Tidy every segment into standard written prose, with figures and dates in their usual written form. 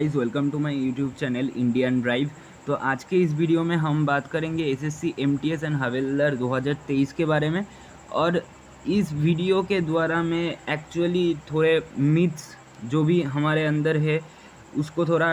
Guys welcome to my YouTube channel Indian drive. तो आज के इस वीडियो में हम बात करेंगे एसएससी एमटीएस एंड हवलदार 2023 के बारे में। और इस वीडियो के द्वारा मैं एक्चुअली थोड़े मिथ्स जो भी हमारे अंदर है उसको थोड़ा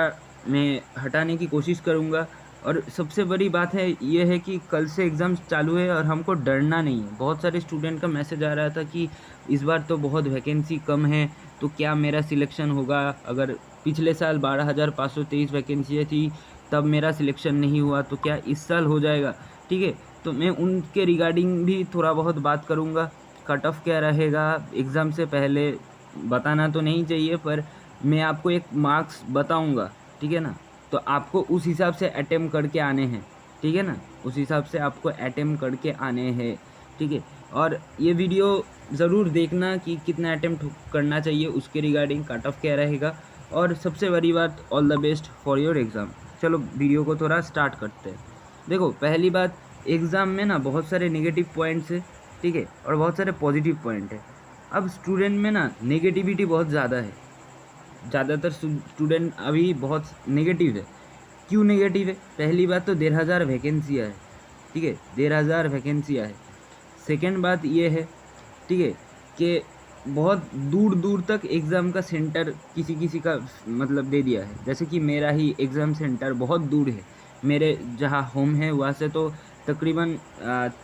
मैं हटाने की कोशिश करूँगा। और सबसे बड़ी बात है ये है कि कल से एग्ज़ाम्स चालू है और हमको डरना नहीं है। बहुत सारे स्टूडेंट का मैसेज आ रहा था कि इस बार तो बहुत वैकेंसी कम है, तो क्या मेरा सिलेक्शन होगा? अगर पिछले साल 12,523 वैकेंसियाँ थी तब मेरा सिलेक्शन नहीं हुआ तो क्या इस साल हो जाएगा? ठीक है, तो मैं उनके रिगार्डिंग भी थोड़ा बहुत बात करूँगा। कट ऑफ क्या रहेगा एग्ज़ाम से पहले बताना तो नहीं चाहिए, पर मैं आपको एक मार्क्स बताऊँगा, ठीक है ना? तो आपको उस हिसाब से अटेम्प्ट करके आने हैं, ठीक है ना? उस हिसाब से आपको अटेम्प्ट करके आने हैं, ठीक है? और ये वीडियो ज़रूर देखना कि कितना अटेम्प्ट करना चाहिए, उसके रिगार्डिंग कट ऑफ क्या रहेगा। और सबसे बड़ी बात, all the best for your exam. चलो वीडियो को थोड़ा स्टार्ट करते हैं। देखो, पहली बात, एग्ज़ाम में ना बहुत सारे नेगेटिव पॉइंट्स है, ठीक है, और बहुत सारे पॉजिटिव पॉइंट है। अब स्टूडेंट में ना नेगेटिविटी बहुत ज़्यादा है, ज़्यादातर स्टूडेंट अभी बहुत नेगेटिव है। क्यों नेगेटिव है? पहली बात तो 1,500 वैकेंसियाँ है, ठीक है, 1,500 वैकेंसियाँ है। सेकेंड बात ये है, ठीक है, कि बहुत दूर दूर तक एग्ज़ाम का सेंटर किसी किसी का मतलब दे दिया है। जैसे कि मेरा ही एग्ज़ाम सेंटर बहुत दूर है, मेरे जहाँ होम है वहाँ से तो तकरीबन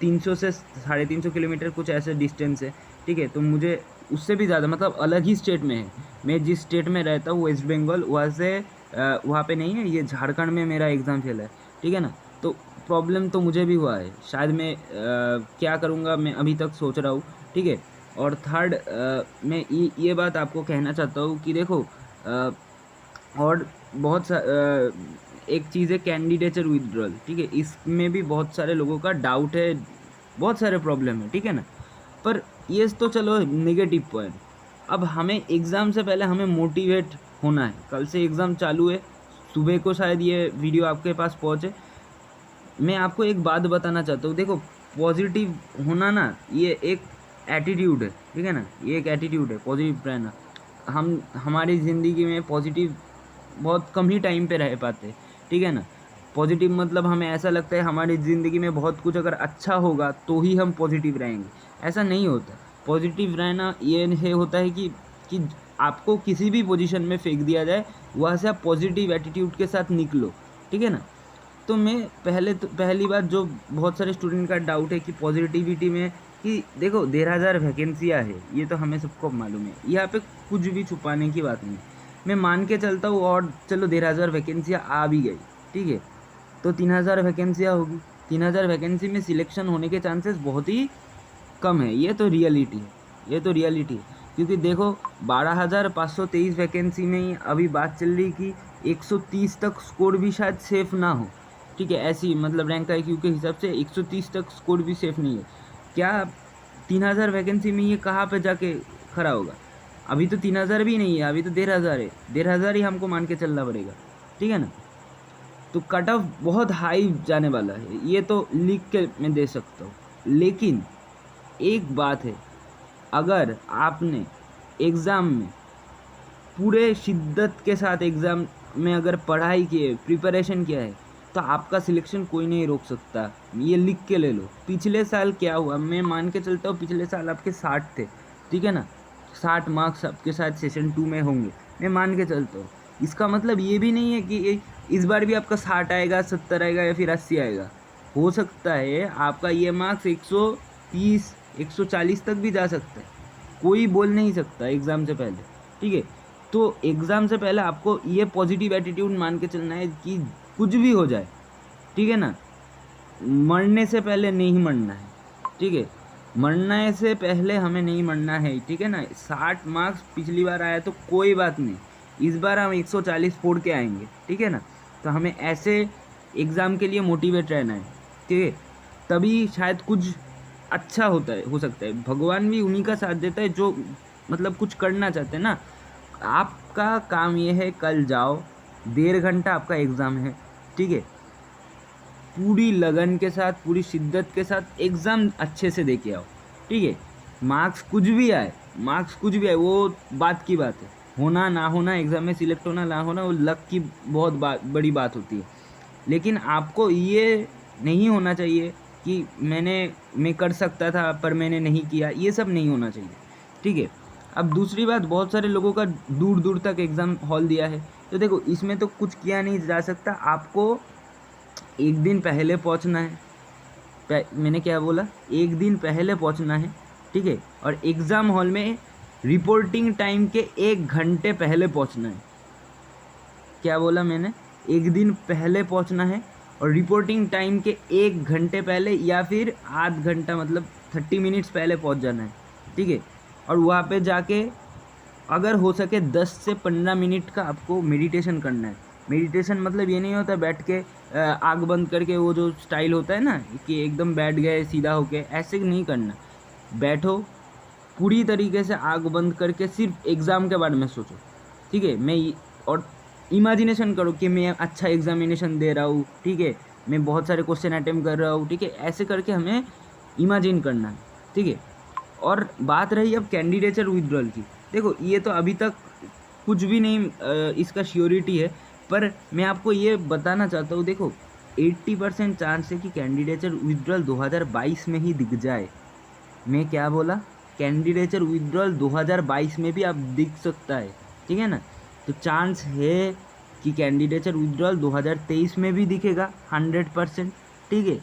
300 से 350 किलोमीटर कुछ ऐसे डिस्टेंस है, ठीक है। तो मुझे उससे भी ज़्यादा मतलब अलग ही स्टेट में है। मैं जिस स्टेट में रहता हूँ वेस्ट बंगाल, वहाँ से वहाँ पे नहीं है, ये झारखंड में मेरा एग्ज़ाम चला है, ठीक है ना। तो प्रॉब्लम तो मुझे भी हुआ है, शायद मैं क्या करूँगा मैं अभी तक सोच रहा हूँ, ठीक है। और थर्ड, मैं ये बात आपको कहना चाहता हूँ कि देखो, और बहुत सा एक चीज़ है कैंडिडेचर विथड्रॉल, ठीक है, इसमें भी बहुत सारे लोगों का डाउट है, बहुत सारे प्रॉब्लम है, ठीक है ना। पर ये तो चलो नेगेटिव पॉइंट। अब हमें एग्ज़ाम से पहले हमें मोटिवेट होना है। कल से एग्ज़ाम चालू है, सुबह को शायद ये वीडियो आपके पास पहुँचे। मैं आपको एक बात बताना चाहता हूँ, देखो, पॉजिटिव होना ना ये एक एटीट्यूड है, ठीक है ना, ये एक एटीट्यूड है पॉजिटिव रहना। हम हमारी ज़िंदगी में पॉजिटिव बहुत कम ही टाइम पे रह पाते, ठीक है ना। पॉजिटिव मतलब हमें ऐसा लगता है हमारी ज़िंदगी में बहुत कुछ अगर अच्छा होगा तो ही हम पॉजिटिव रहेंगे, ऐसा नहीं होता। पॉजिटिव रहना ये है होता है कि आपको किसी भी पोजीशन में फेंक दिया जाए, वहाँ से आप पॉजिटिव एटीट्यूड के साथ निकलो, ठीक है ना। तो मैं पहली बात जो बहुत सारे स्टूडेंट का डाउट है कि पॉजिटिविटी में, कि देखो 1,500 वैकेंसियाँ है, ये तो हमें सबको मालूम है, यहाँ पे कुछ भी छुपाने की बात नहीं। मैं मान के चलता हूँ और चलो 1,500 वैकेंसियाँ आ भी गई, ठीक है, तो 3,000 वैकेंसियाँ होगी। 3,000 वैकेंसी में सिलेक्शन होने के चांसेस बहुत ही कम है, ये तो रियलिटी है, ये तो रियलिटी है। क्योंकि देखो 12,523 वैकेंसी में ही अभी बात चल रही कि 130 तक स्कोर भी शायद सेफ़ ना हो, ठीक है, ऐसी मतलब रैंक IQ के हिसाब से 130 तक स्कोर भी सेफ़ नहीं है। क्या 3,000 वैकेंसी में ये कहाँ पे जाके खड़ा होगा? अभी तो 3,000 भी नहीं है, अभी तो 1,500 है, 1,500 ही हमको मान के चलना पड़ेगा, ठीक है ना। तो कट ऑफ बहुत हाई जाने वाला है, ये तो लिख के मैं दे सकता हूँ। लेकिन एक बात है, अगर आपने एग्ज़ाम में पूरे शिद्दत के साथ एग्ज़ाम में अगर पढ़ाई की है, प्रिपरेशन किया है, तो आपका सिलेक्शन कोई नहीं रोक सकता। ये लिख के ले लो। पिछले साल क्या हुआ, मैं मान के चलता हूँ पिछले साल आपके 60 थे, ठीक है ना, 60 मार्क्स आपके साथ सेशन 2 में होंगे, मैं मान के चलता हूँ। इसका मतलब ये भी नहीं है कि इस बार भी आपका 60 आएगा, 70 आएगा या फिर 80 आएगा। हो सकता है आपका ये मार्क्स 130, 140 तक भी जा सकता है, कोई बोल नहीं सकता एग्ज़ाम से पहले, ठीक है। तो एग्ज़ाम से पहले आपको ये पॉजिटिव एटीट्यूड मान के चलना है कि कुछ भी हो जाए, ठीक है ना, मरने से पहले नहीं मरना है, ठीक है, मरने से पहले हमें नहीं मरना है, ठीक है ना। 60 मार्क्स पिछली बार आया तो कोई बात नहीं, इस बार हम 140 फोड़ के आएंगे, ठीक है ना। तो हमें ऐसे एग्ज़ाम के लिए मोटिवेट रहना है, ठीक है, तभी शायद कुछ अच्छा होता है, हो सकता है। भगवान भी उन्हीं का साथ देता है जो मतलब कुछ करना चाहते हैं ना। आपका काम ये है, कल जाओ, 1.5 घंटा आपका एग्ज़ाम है, ठीक है, पूरी लगन के साथ, पूरी शिद्दत के साथ एग्ज़ाम अच्छे से दे के आओ, ठीक है। मार्क्स कुछ भी आए, मार्क्स कुछ भी आए, वो बात की बात है, होना ना होना, एग्ज़ाम में सिलेक्ट होना ना होना, वो लक की बहुत बड़ी बात होती है। लेकिन आपको ये नहीं होना चाहिए कि मैं कर सकता था पर मैंने नहीं किया, ये सब नहीं होना चाहिए, ठीक है। अब दूसरी बात, बहुत सारे लोगों का दूर दूर तक एग्ज़ाम हॉल दिया है, तो देखो इसमें तो कुछ किया नहीं जा सकता, आपको एक दिन पहले पहुंचना है। मैंने क्या बोला, एक दिन पहले पहुंचना है, ठीक है। और एग्ज़ाम हॉल में रिपोर्टिंग टाइम के 1 घंटे पहले पहुंचना है। क्या बोला मैंने, एक दिन पहले पहुंचना है और रिपोर्टिंग टाइम के 1 घंटे पहले या फिर आध घंटा मतलब 30 मिनट्स पहले पहुंच जाना है, ठीक है। और वहाँ पे जाके अगर हो सके 10 से 15 मिनट का आपको मेडिटेशन करना है। मेडिटेशन मतलब ये नहीं होता बैठ के आँख बंद करके वो जो स्टाइल होता है ना कि एकदम बैठ गए सीधा होके, ऐसे नहीं करना। बैठो, पूरी तरीके से आँख बंद करके सिर्फ एग्ज़ाम के बारे में सोचो, ठीक है। और इमेजिनेशन करो कि मैं अच्छा एग्जामिनेशन दे रहा हूँ, ठीक है, मैं बहुत सारे क्वेश्चन अटेम्प्ट कर रहा हूँ, ठीक है। ऐसे करके हमें इमेजिन करना है, ठीक है। और बात रही अब कैंडिडेचर विड्रॉल की, देखो ये तो अभी तक कुछ भी नहीं इसका श्योरिटी है, पर मैं आपको ये बताना चाहता हूँ, देखो 80% चांस है कि कैंडिडेचर विड्रॉल 2022 में ही दिख जाए। मैं क्या बोला, कैंडिडेचर विड्रॉल 2022 में भी आप दिख सकता है, ठीक है ना। तो चांस है कि कैंडिडेचर विड्रॉल 2023 में भी दिखेगा 100%, ठीक है।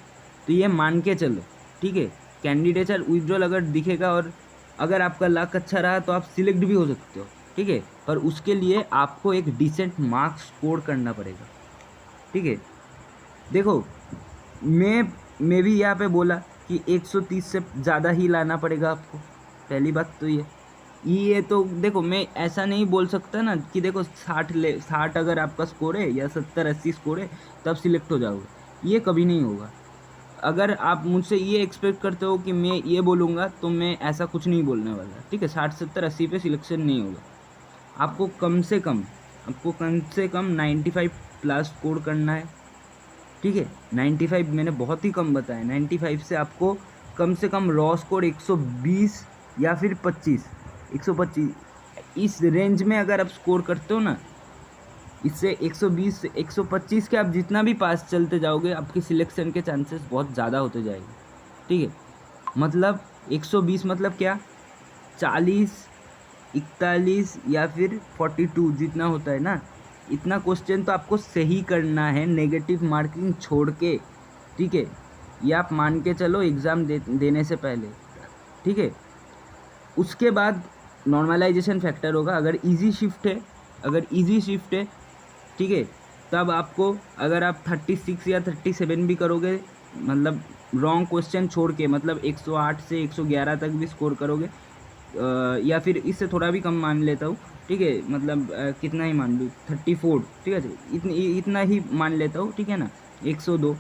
तो ये मान के चलो, ठीक है। कैंडिडेचर विड्रॉल अगर दिखेगा और अगर आपका लक अच्छा रहा तो आप सिलेक्ट भी हो सकते हो, ठीक है। पर उसके लिए आपको एक डिसेंट मार्क्स स्कोर करना पड़ेगा, ठीक है। देखो मैं भी यहाँ पे बोला कि 130 से ज़्यादा ही लाना पड़ेगा आपको, पहली बात तो ये तो देखो मैं ऐसा नहीं बोल सकता ना कि देखो 60 अगर आपका स्कोर है या 70-80 स्कोर है तब सिलेक्ट हो जाओगे, ये कभी नहीं होगा। अगर आप मुझसे ये एक्सपेक्ट करते हो कि मैं ये बोलूँगा तो मैं ऐसा कुछ नहीं बोलने वाला, ठीक है। 60-70-80 पे सिलेक्शन नहीं होगा, आपको कम से कम 95 प्लस स्कोर करना है, ठीक है। 95 मैंने बहुत ही कम बताया, 95 से आपको कम से कम रॉ स्कोर 120 या फिर 125 इस रेंज में अगर आप स्कोर करते हो ना, इससे 120 से 125 के आप जितना भी पास चलते जाओगे आपकी सिलेक्शन के चांसेस बहुत ज़्यादा होते जाएंगे, ठीक है। मतलब 120 मतलब क्या, 40, 41 या फिर 42 जितना होता है ना, इतना क्वेश्चन तो आपको सही करना है नेगेटिव मार्किंग छोड़ के, ठीक है। ये आप मान के चलो एग्ज़ाम देने से पहले, ठीक है। उसके बाद नॉर्मलाइजेशन फैक्टर होगा, अगर इजी शिफ्ट है, ठीक है, तब आपको अगर आप 36 या 37 भी करोगे, मतलब रॉन्ग क्वेश्चन छोड़ के, मतलब 108 से 111 तक भी स्कोर करोगे, या फिर इससे थोड़ा भी कम मान लेता हूँ, ठीक है, मतलब कितना ही मान लूँ 34, ठीक है, इतना ही मान लेता हूँ, ठीक है ना, 102,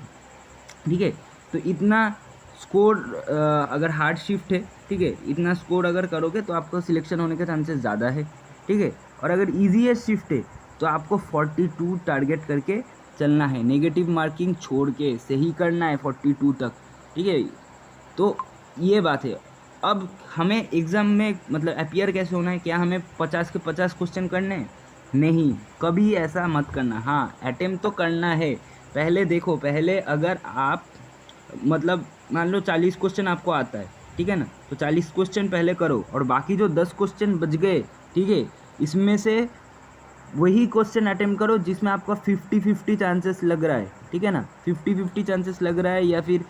ठीक है। तो इतना स्कोर अगर हार्ड शिफ्ट है, ठीक है, इतना स्कोर अगर करोगे तो आपको सिलेक्शन होने के चांसेस ज़्यादा है, ठीक है। और अगर ईजीएस्ट शिफ्ट है तो आपको 42 टारगेट करके चलना है, नेगेटिव मार्किंग छोड़ के सही करना है 42 तक, ठीक है। तो ये बात है। अब हमें एग्ज़ाम में मतलब अपीयर कैसे होना है, क्या हमें 50 के 50 क्वेश्चन करने हैं? नहीं, कभी ऐसा मत करना। हाँ, अटेम्प्ट तो करना है। पहले देखो, पहले अगर आप मतलब मान लो 40 क्वेश्चन आपको आता है, ठीक है ना, तो 40 क्वेश्चन पहले करो और बाकी जो 10 क्वेश्चन बच गए, ठीक है, इसमें से वही क्वेश्चन अटेम्प्ट करो जिसमें आपका 50-50 चांसेस लग रहा है, ठीक है ना, 50-50 चांसेस लग रहा है या फिर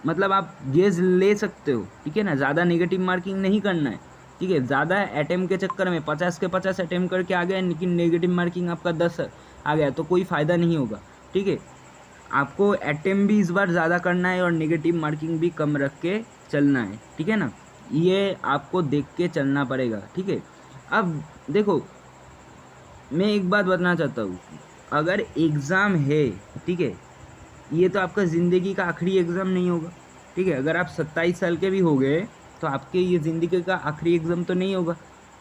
मतलब आप गेज ले सकते हो, ठीक है ना। ज़्यादा नेगेटिव मार्किंग नहीं करना है, ठीक है। ज़्यादा अटेम्प्ट के चक्कर में 50 के 50 अटेम्प्ट करके आ गए लेकिन नेगेटिव मार्किंग आपका 10 आ गया तो कोई फ़ायदा नहीं होगा, ठीक है। आपको अटेम्प्ट भी इस बार ज़्यादा करना है और नेगेटिव मार्किंग भी कम रख के चलना है, ठीक है ना। ये आपको देख के चलना पड़ेगा, ठीक है। अब देखो मैं एक बात बताना चाहता हूँ, अगर एग्ज़ाम है, ठीक है, ये तो आपका ज़िंदगी का आखिरी एग्ज़ाम नहीं होगा, ठीक है। अगर आप 27 साल के भी हो गए तो आपके ये ज़िंदगी का आखिरी एग्ज़ाम तो नहीं होगा,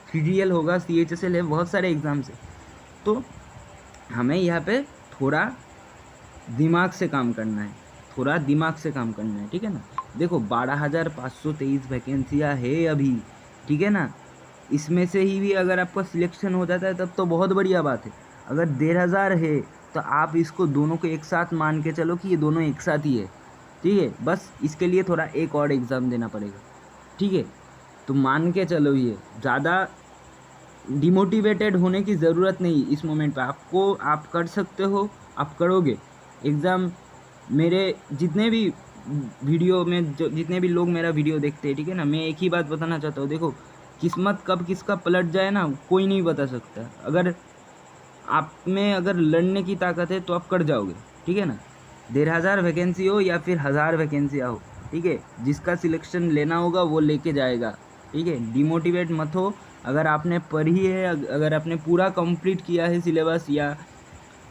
CGL होगा, CHSL है, बहुत सारे एग्ज़ाम्स है। तो हमें यहाँ पे थोड़ा दिमाग से काम करना है, ठीक है ना। देखो 12,523 वैकेंसियाँ है अभी, ठीक है ना। इसमें से ही भी अगर आपका सिलेक्शन हो जाता है तब तो बहुत बढ़िया बात है। अगर 1,500 है तो आप इसको दोनों को एक साथ मान के चलो कि ये दोनों एक साथ ही है, ठीक है। बस इसके लिए थोड़ा एक और एग्ज़ाम देना पड़ेगा, ठीक है। तो मान के चलो, ये ज़्यादा डिमोटिवेटेड होने की ज़रूरत नहीं इस मोमेंट पे। आपको, आप कर सकते हो, आप करोगे एग्ज़ाम। मेरे जितने भी वीडियो में जो जितने भी लोग मेरा वीडियो देखते हैं, ठीक है ना, मैं एक ही बात बताना चाहता हूँ, देखो किस्मत कब किसका पलट जाए ना कोई नहीं बता सकता। अगर आप में अगर लड़ने की ताकत है तो आप कर जाओगे, ठीक है ना। 1,500 वैकेंसी हो या फिर 1,000 वैकेंसियाँ हो, ठीक है, जिसका सिलेक्शन लेना होगा वो लेके जाएगा, ठीक है। डिमोटिवेट मत हो। अगर आपने पढ़ी है, अगर आपने पूरा कंप्लीट किया है सिलेबस या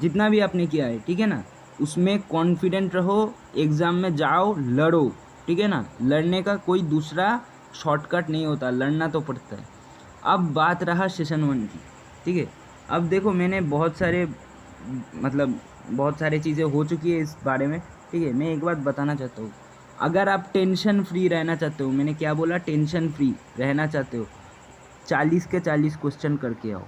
जितना भी आपने किया है, ठीक है ना, उसमें कॉन्फिडेंट रहो, एग्ज़ाम में जाओ, लड़ो, ठीक है ना। लड़ने का कोई दूसरा शॉर्टकट नहीं होता, लड़ना तो पड़ता है। अब बात रहा सेशन 1 की, ठीक है। अब देखो मैंने बहुत सारे बहुत सारी चीज़ें हो चुकी है इस बारे में, ठीक है। मैं एक बात बताना चाहता हूँ, अगर आप टेंशन फ्री रहना चाहते हो, मैंने क्या बोला, टेंशन फ्री रहना चाहते हो, 40 के 40 क्वेश्चन करके आओ,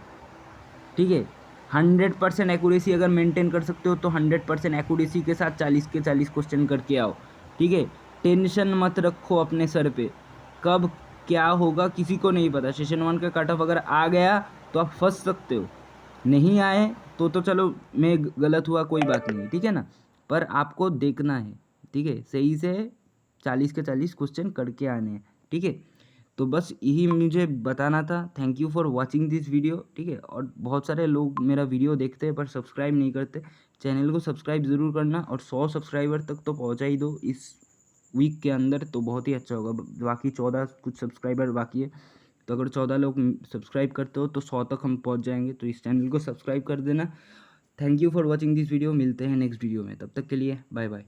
ठीक है। 100% एक्यूरेसी अगर मेंटेन कर सकते हो तो 100% एक्यूरेसी के साथ 40 के 40 क्वेश्चन करके आओ, ठीक है। टेंशन मत रखो अपने सर पे, कब क्या होगा किसी को नहीं पता। सेशन 1 का कट ऑफ अगर आ गया तो आप फंस सकते हो, नहीं आए तो चलो मैं गलत हुआ, कोई बात नहीं, ठीक है ना। पर आपको देखना है, ठीक है, सही से 40 के 40 क्वेश्चन करके आने हैं, ठीक है। तो बस यही मुझे बताना था। Thank you for watching this video, ठीक है। और बहुत सारे लोग मेरा वीडियो देखते हैं पर सब्सक्राइब नहीं करते, चैनल को सब्सक्राइब ज़रूर करना, और 100 सब्सक्राइबर तक तो पहुंचा ही दो इस वीक के अंदर, तो बहुत ही अच्छा होगा। बाकी 14 कुछ सब्सक्राइबर बाकी है, तो अगर 14 लोग सब्सक्राइब करते हो तो 100 तक हम पहुंच जाएंगे। तो इस चैनल को सब्सक्राइब कर देना। Thank you for watching this video, मिलते हैं नेक्स्ट वीडियो में, तब तक के लिए बाय बाय।